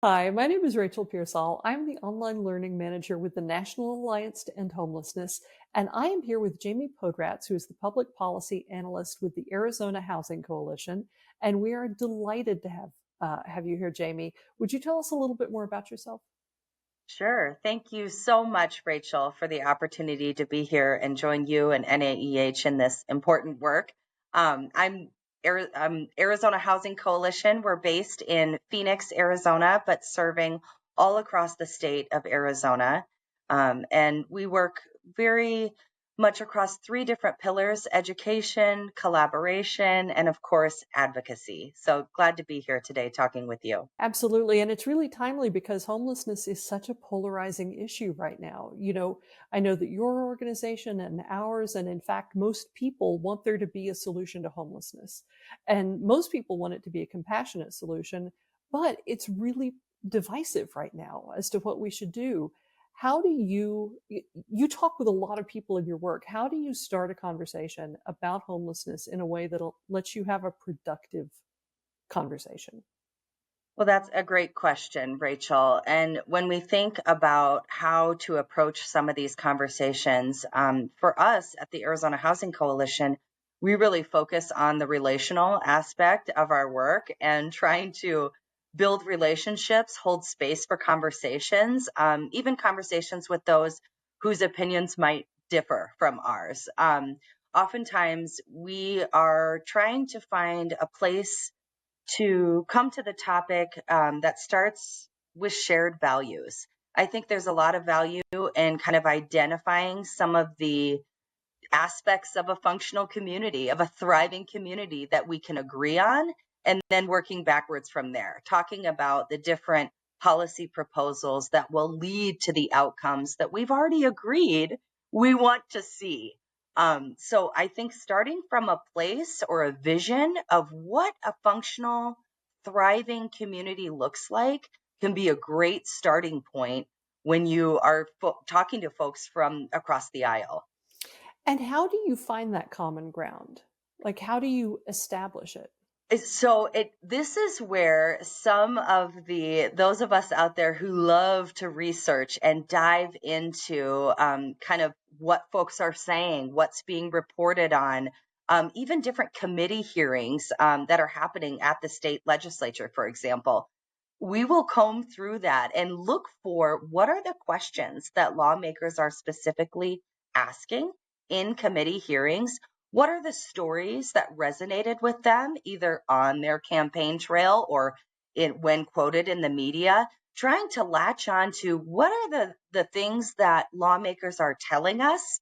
Hi, my name is Rachel Pearsall. I'm the online learning manager with the National Alliance to End Homelessness, and I am here with Jamie Podratz, who is the public policy analyst with the Arizona Housing Coalition. And we are delighted to have you here, Jamie. Would you tell us a little bit more about yourself? Sure. Thank you so much, Rachel, for the opportunity to be here and join you and NAEH in this important work. I'm Arizona Housing Coalition. We're based in Phoenix, Arizona, but serving all across the state of Arizona. And we work very much across three different pillars: education, collaboration, and of course, advocacy. So glad to be here today talking with you. Absolutely. And it's really timely because homelessness is such a polarizing issue right now. I know that your organization and ours, and in fact, most people want there to be a solution to homelessness. And most people want it to be a compassionate solution, but it's really divisive right now as to what we should do. How do you talk with a lot of people in your work? How do you start a conversation about homelessness in a way that'll let you have a productive conversation? Well, that's a great question, Rachel. And when we think about how to approach some of these conversations, for us at the Arizona Housing Coalition, we really focus on the relational aspect of our work and trying to build relationships, hold space for conversations, even conversations with those whose opinions might differ from ours. Oftentimes, we are trying to find a place to come to the topic that starts with shared values. I think there's a lot of value in kind of identifying some of the aspects of a functional community, of a thriving community that we can agree on, and then working backwards from there, talking about the different policy proposals that will lead to the outcomes that we've already agreed we want to see. So I think starting from a place or a vision of what a functional, thriving community looks like can be a great starting point when you are talking to folks from across the aisle. And how do you find that common ground? Like, how do you establish it? So this is where some of the those of us out there who love to research and dive into kind of what folks are saying, what's being reported on, even different committee hearings that are happening at the state legislature, for example. We will comb through that and look for what are the questions that lawmakers are specifically asking in committee hearings. What are the stories that resonated with them, either on their campaign trail or when quoted in the media? Trying to latch on to what are the things that lawmakers are telling us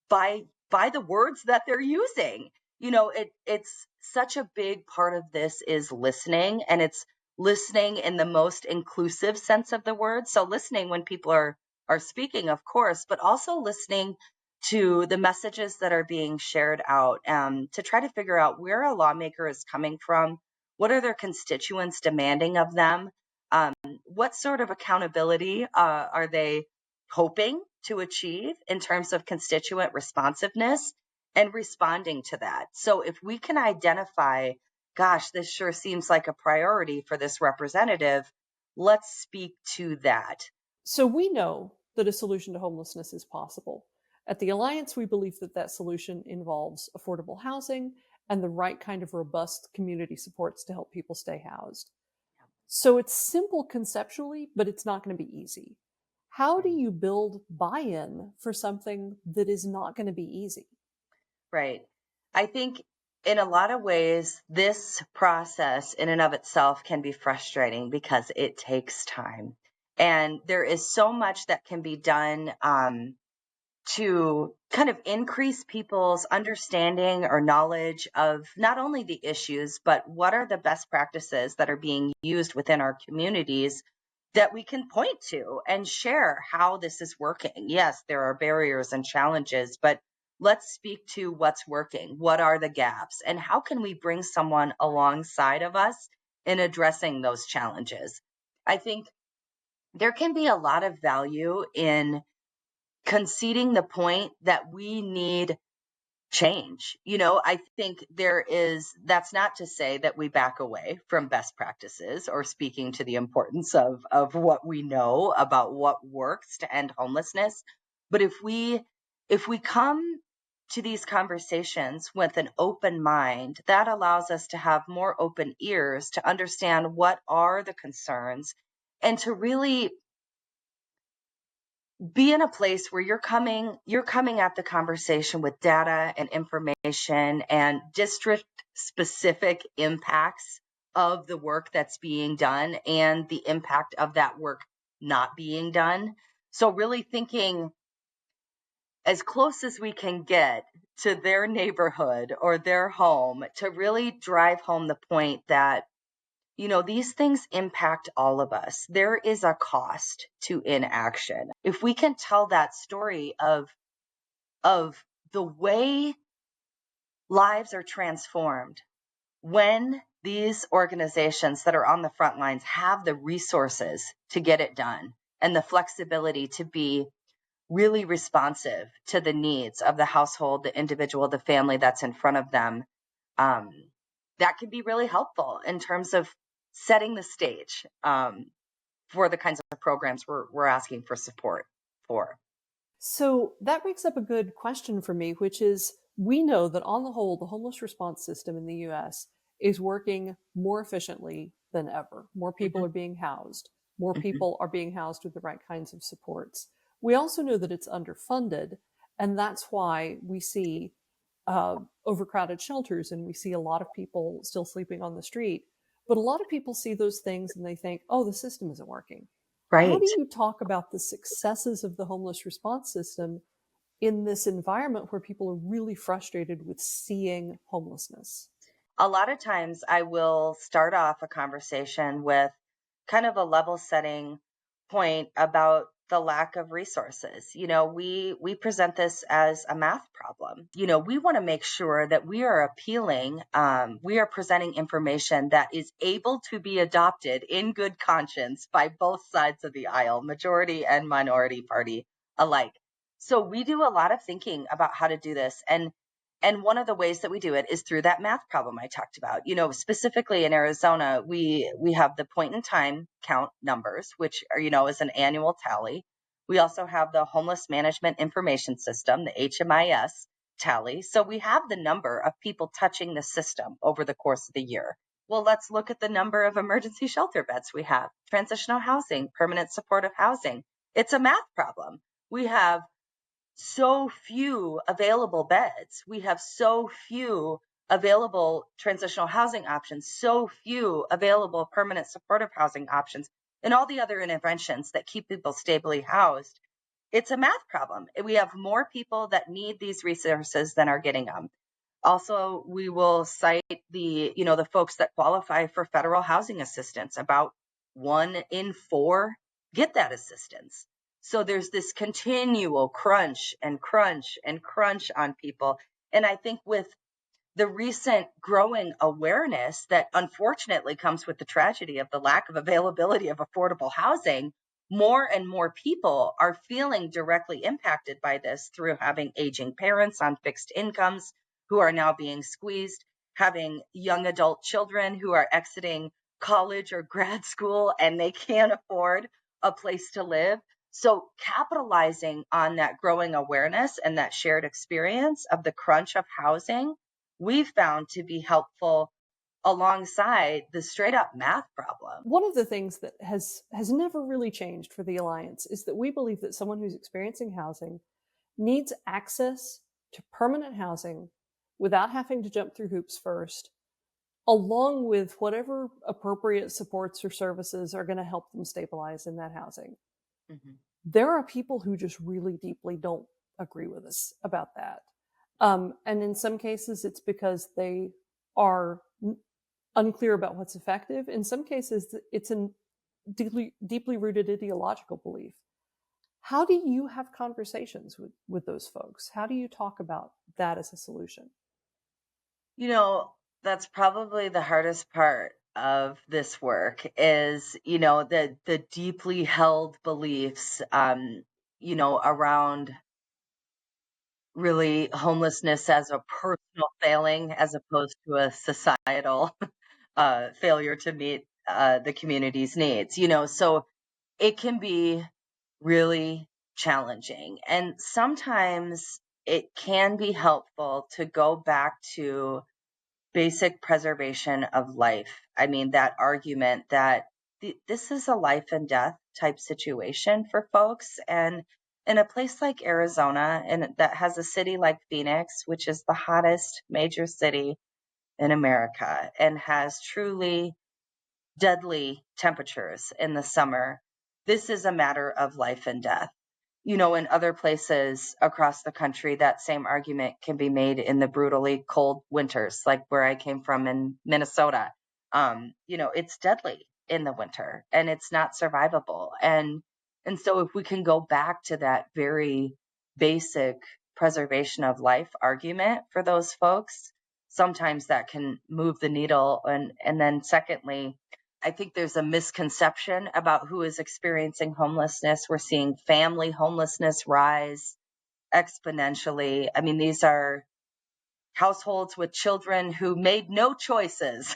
by the words that they're using. It's such a big part of this is listening, and it's listening in the most inclusive sense of the word. So listening when people are speaking, of course, but also listening to the messages that are being shared out, to try to figure out where a lawmaker is coming from, what are their constituents demanding of them, what sort of accountability are they hoping to achieve in terms of constituent responsiveness and responding to that. So if we can identify, gosh, this sure seems like a priority for this representative, let's speak to that. So we know that a solution to homelessness is possible. At the Alliance, we believe that that solution involves affordable housing and the right kind of robust community supports to help people stay housed. So it's simple conceptually, but it's not going to be easy. How do Right. you build buy in for something that is not going to be easy? Right. I think in a lot of ways, this process in and of itself can be frustrating because it takes time. And there is so much that can be done to kind of increase people's understanding or knowledge of not only the issues, but what are the best practices that are being used within our communities that we can point to and share how this is working. Yes, there are barriers and challenges, but let's speak to what's working. What are the gaps? And how can we bring someone alongside of us in addressing those challenges? I think there can be a lot of value in conceding the point that we need change. I think that's not to say that we back away from best practices or speaking to the importance of what we know about what works to end homelessness. But if we come to these conversations with an open mind, that allows us to have more open ears to understand what are the concerns and to really be in a place where you're coming at the conversation with data and information and district specific impacts of the work that's being done and the impact of that work not being done. So really thinking as close as we can get to their neighborhood or their home to really drive home the point that these things impact all of us. There is a cost to inaction. If we can tell that story of the way lives are transformed when these organizations that are on the front lines have the resources to get it done and the flexibility to be really responsive to the needs of the household, the individual, the family that's in front of them, that can be really helpful in terms of setting the stage for the kinds of programs we're asking for support for. So that brings up a good question for me, which is we know that on the whole, the homeless response system in the US is working more efficiently than ever. More people Mhm, are being housed. More mhm. people are being housed with the right kinds of supports. We also know that it's underfunded, and that's why we see overcrowded shelters and we see a lot of people still sleeping on the street. But a lot of people see those things and they think, oh, the system isn't working. How do Right. you talk about the successes of the homeless response system in this environment where people are really frustrated with seeing homelessness? A lot of times I will start off a conversation with kind of a level setting point about the lack of resources. We present this as a math problem. We want to make sure that we are appealing, we are presenting information that is able to be adopted in good conscience by both sides of the aisle, majority and minority party alike. So we do a lot of thinking about how to do this. And one of the ways that we do it is through that math problem I talked about. Specifically in Arizona, we have the point in time count numbers, which are, is an annual tally. We also have the homeless management information system, the HMIS tally. So we have the number of people touching the system over the course of the year. Well, let's look at the number of emergency shelter beds we have, transitional housing, permanent supportive housing. It's a math problem. We have so few available beds. We have so few available transitional housing options, so few available permanent supportive housing options, and all the other interventions that keep people stably housed. It's a math problem. We have more people that need these resources than are getting them. Also, we will cite the folks that qualify for federal housing assistance. About 1 in 4 get that assistance. So there's this continual crunch and crunch and crunch on people. And I think with the recent growing awareness that unfortunately comes with the tragedy of the lack of availability of affordable housing, more and more people are feeling directly impacted by this through having aging parents on fixed incomes who are now being squeezed, having young adult children who are exiting college or grad school and they can't afford a place to live. So capitalizing on that growing awareness and that shared experience of the crunch of housing, we've found to be helpful alongside the straight up math problem. One of the things that has never really changed for the Alliance is that we believe that someone who's experiencing housing needs access to permanent housing without having to jump through hoops first, along with whatever appropriate supports or services are going to help them stabilize in that housing. Mm-hmm. There are people who just really deeply don't agree with us about that. And in some cases, it's because they are unclear about what's effective. In some cases, it's a deeply rooted ideological belief. How do you have conversations with those folks? How do you talk about that as a solution? You know, that's probably the hardest part of this work is, the deeply held beliefs, around really homelessness as a personal failing as opposed to a societal failure to meet the community's needs. So it can be really challenging. And sometimes it can be helpful to go back to basic preservation of life. I mean, that argument that this is a life and death type situation for folks. And in a place like Arizona, and that has a city like Phoenix, which is the hottest major city in America and has truly deadly temperatures in the summer, this is a matter of life and death. In other places across the country, that same argument can be made in the brutally cold winters, like where I came from in Minnesota. It's deadly in the winter and it's not survivable. And so if we can go back to that very basic preservation of life argument for those folks, sometimes that can move the needle. And then secondly, I think there's a misconception about who is experiencing homelessness. We're seeing family homelessness rise exponentially. I mean, these are households with children who made no choices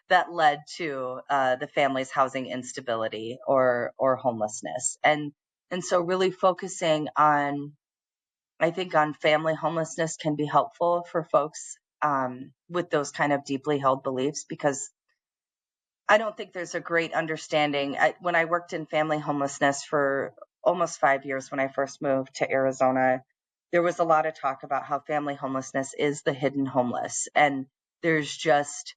that led to the family's housing instability or homelessness. And so really focusing on, I think, on family homelessness can be helpful for folks with those kind of deeply held beliefs, because I don't think there's a great understanding. When I worked in family homelessness for almost 5 years when I first moved to Arizona, there was a lot of talk about how family homelessness is the hidden homeless. And there's just,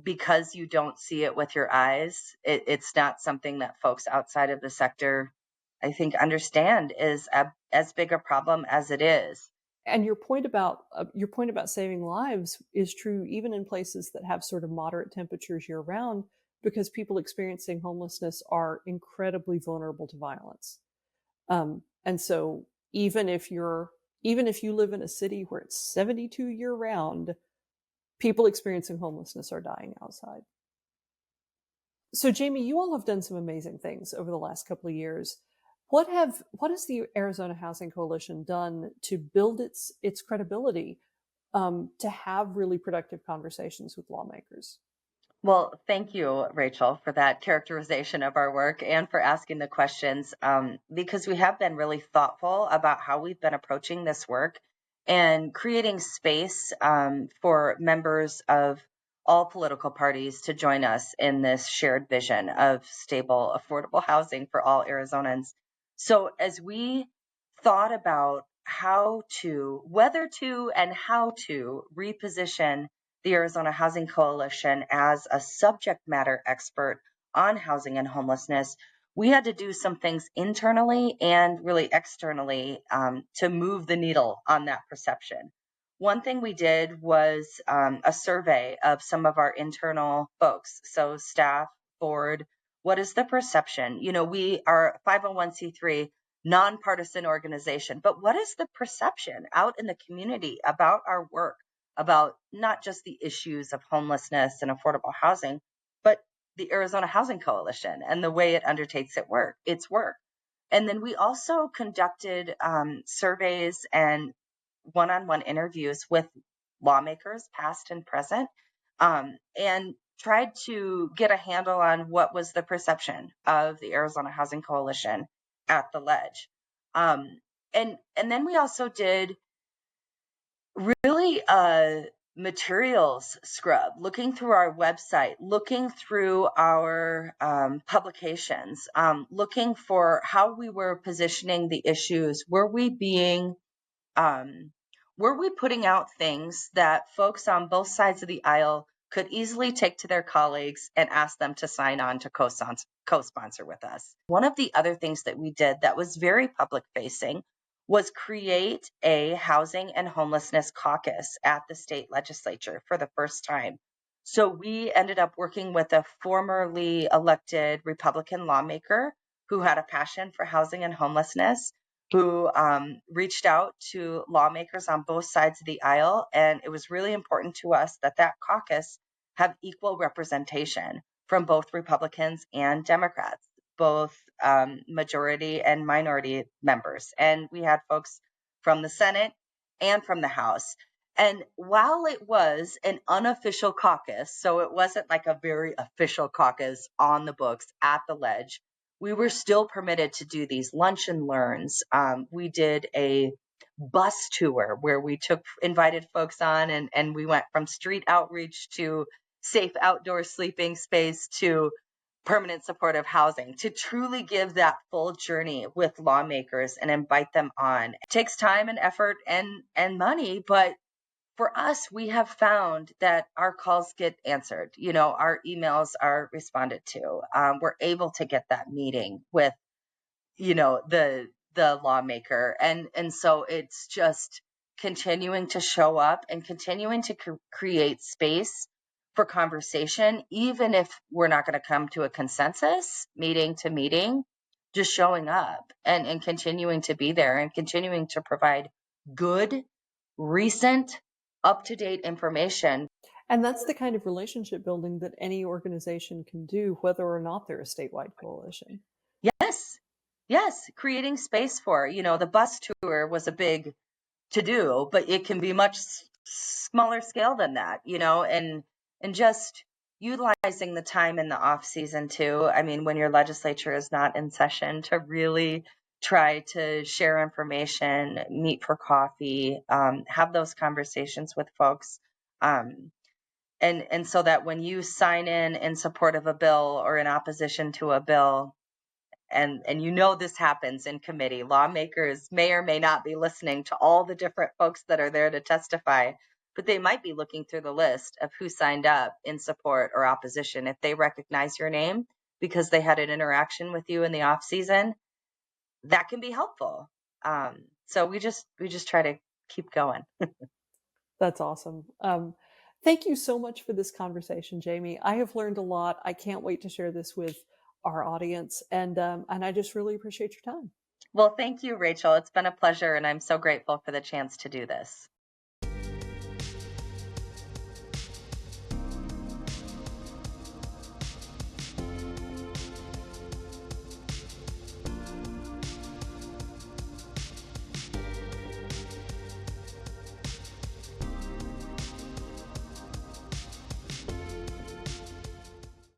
because you don't see it with your eyes, it's not something that folks outside of the sector, I think, understand is as big a problem as it is. And your point about saving lives is true even in places that have sort of moderate temperatures year round, because people experiencing homelessness are incredibly vulnerable to violence. And so even if you live in a city where it's 72 year round, people experiencing homelessness are dying outside. So Jamie, you all have done some amazing things over the last couple of years. What has the Arizona Housing Coalition done to build its credibility, to have really productive conversations with lawmakers? Well, thank you, Rachel, for that characterization of our work and for asking the questions, because we have been really thoughtful about how we've been approaching this work and creating space for members of all political parties to join us in this shared vision of stable, affordable housing for all Arizonans. So as we thought about whether to, and how to reposition the Arizona Housing Coalition as a subject matter expert on housing and homelessness, we had to do some things internally and really externally to move the needle on that perception. One thing we did was a survey of some of our internal folks, so staff, board. What is the perception? We are 501c3 nonpartisan organization, but what is the perception out in the community about our work, about not just the issues of homelessness and affordable housing, but the Arizona Housing Coalition and the way it undertakes its work. And then we also conducted surveys and one-on-one interviews with lawmakers, past and present, and tried to get a handle on what was the perception of the Arizona Housing Coalition at the ledge. And then we also did really materials scrub, looking through our website, looking through our publications, looking for how we were positioning the issues. Were we putting out things that folks on both sides of the aisle could easily take to their colleagues and ask them to sign on to co-sponsor with us? One of the other things that we did that was very public facing was create a housing and homelessness caucus at the state legislature for the first time. So we ended up working with a formerly elected Republican lawmaker who had a passion for housing and homelessness, who reached out to lawmakers on both sides of the aisle. And it was really important to us that that caucus have equal representation from both Republicans and Democrats, both majority and minority members. And we had folks from the Senate and from the House. And while it was an unofficial caucus, so it wasn't like a very official caucus on the books at the ledge, we were still permitted to do these lunch and learns. We did a bus tour where we invited folks on, and we went from street outreach to safe outdoor sleeping space to permanent supportive housing, to truly give that full journey with lawmakers and invite them on. It takes time and effort and money, but for us, we have found that our calls get answered. Our emails are responded to. We're able to get that meeting with, the lawmaker, and so it's just continuing to show up and continuing to create space for conversation, even if we're not going to come to a consensus meeting to meeting. Just showing up and continuing to be there and continuing to provide good, recent, up-to-date information. And that's the kind of relationship building that any organization can do, whether or not they're a statewide coalition. Yes, creating space for, the bus tour was a big to do, but it can be much smaller scale than that, and just utilizing the time in the off season too. I mean, when your legislature is not in session, to really try to share information, meet for coffee, have those conversations with folks. And so that when you sign in support of a bill or in opposition to a bill, and this happens in committee, lawmakers may or may not be listening to all the different folks that are there to testify, but they might be looking through the list of who signed up in support or opposition. If they recognize your name because they had an interaction with you in the off season, that can be helpful. So we just try to keep going. That's awesome. Thank you so much for this conversation, Jamie. I have learned a lot. I can't wait to share this with our audience, and I just really appreciate your time. Well, thank you, Rachel. It's been a pleasure, and I'm so grateful for the chance to do this.